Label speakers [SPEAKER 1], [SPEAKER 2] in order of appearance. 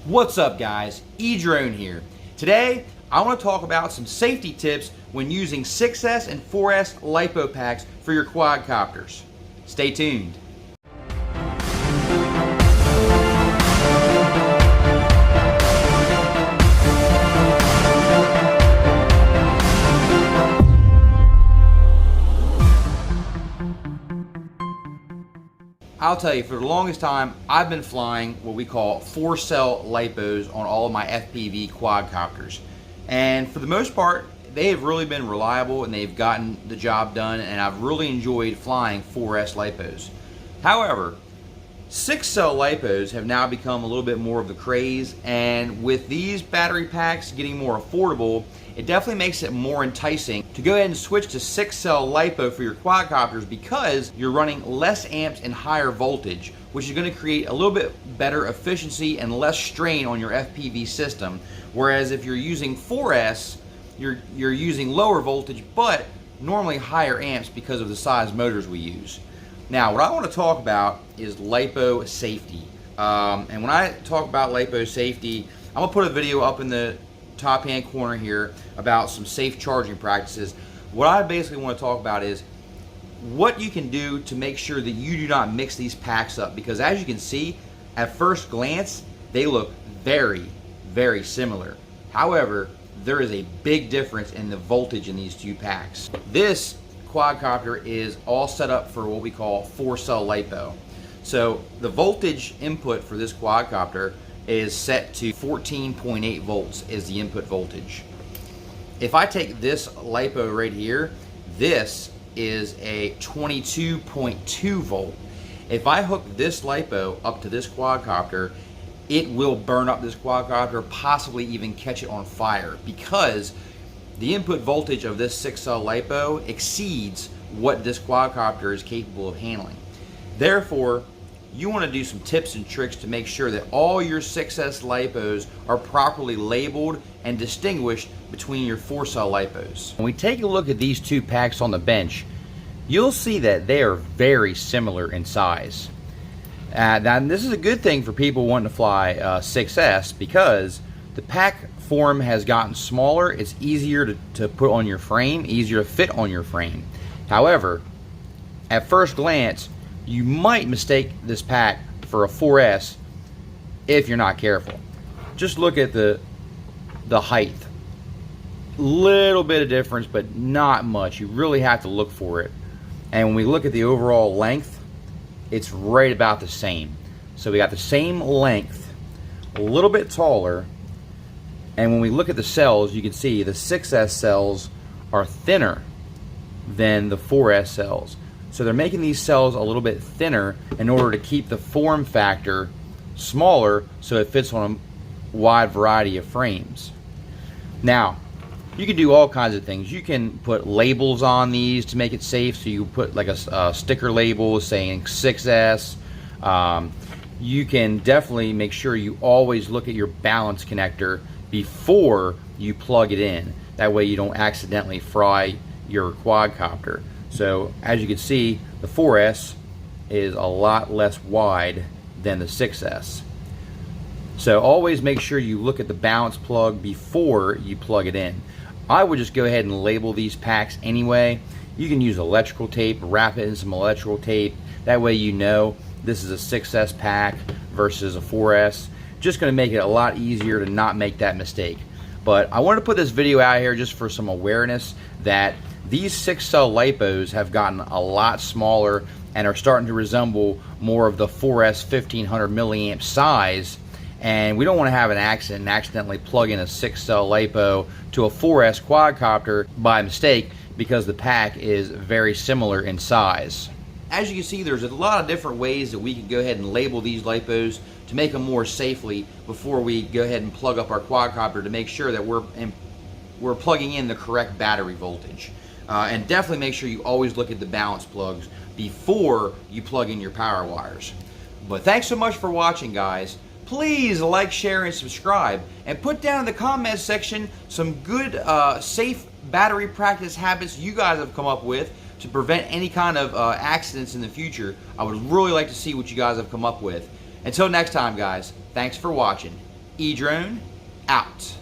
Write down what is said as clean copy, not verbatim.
[SPEAKER 1] What's up guys, E-Drone here. Today I want to talk about some safety tips when using 6S and 4S LiPo packs for your quadcopters. Stay tuned. I'll tell you, for the longest time, I've been flying what we call 4-cell LiPos on all of my FPV quadcopters. And for the most part, they have really been reliable and they've gotten the job done, and I've really enjoyed flying 4S LiPos. However, 6-cell LiPos have now become a little bit more of the craze, and with these battery packs getting more affordable, it definitely makes it more enticing to go ahead and switch to 6-cell LiPo for your quadcopters, because you're running less amps and higher voltage, which is going to create a little bit better efficiency and less strain on your FPV system. Whereas if you're using 4S, you're using lower voltage but normally higher amps because of the size motors we use. Now, what I want to talk about is LiPo safety. And when I talk about LiPo safety, I'm going to put a video up in the top hand corner here about some safe charging practices. What I basically want to talk about is what you can do to make sure that you do not mix these packs up, because as you can see, at first glance, they look very, very similar. However, there is a big difference in the voltage in these two packs. This quadcopter is all set up for what we call 4-cell LiPo. So the voltage input for this quadcopter is set to 14.8 volts is the input voltage. If I take this LiPo right here, this is a 22.2 volt. If I hook this LiPo up to this quadcopter, it will burn up this quadcopter, possibly even catch it on fire, because the input voltage of this 6-cell LiPo exceeds what this quadcopter is capable of handling. Therefore, you want to do some tips and tricks to make sure that all your 6S LiPos are properly labeled and distinguished between your 4-cell LiPos. When we take a look at these two packs on the bench, you'll see that they are very similar in size. Now, this is a good thing for people wanting to fly 6S, because the pack form has gotten smaller. It's easier to put on your frame, easier to fit on your frame. However, at first glance, you might mistake this pack for a 4S if you're not careful. Just look at the height. Little bit of difference, but not much. You really have to look for it. And when we look at the overall length, it's right about the same. So we got the same length, a little bit taller, and when we look at the cells, you can see the 6S cells are thinner than the 4S cells. So they're making these cells a little bit thinner in order to keep the form factor smaller so it fits on a wide variety of frames. Now, you can do all kinds of things. You can put labels on these to make it safe. So you put like a sticker label saying 6S. You can definitely make sure you always look at your balance connector before you plug it in. That way you don't accidentally fry your quadcopter. So as you can see, the 4S is a lot less wide than the 6S. So always make sure you look at the balance plug before you plug it in. I would just go ahead and label these packs anyway. You can use electrical tape, wrap it in some electrical tape. That way you know this is a 6S pack versus a 4S. Just going to make it a lot easier to not make that mistake. But I wanted to put this video out here just for some awareness that these 6-cell LiPos have gotten a lot smaller and are starting to resemble more of the 4S 1500 milliamp size. And we don't want to have an accident and accidentally plug in a 6-cell LiPo to a 4S quadcopter by mistake, because the pack is very similar in size. As you can see, there's a lot of different ways that we can go ahead and label these LiPos to make them more safely before we go ahead and plug up our quadcopter, to make sure that we're plugging in the correct battery voltage. And definitely make sure you always look at the balance plugs before you plug in your power wires. But thanks so much for watching, guys. Please like, share, and subscribe, and put down in the comments section some good safe battery practice habits you guys have come up with to prevent any kind of accidents in the future. I would really like to see what you guys have come up with. Until next time, guys, thanks for watching. E-Drone out.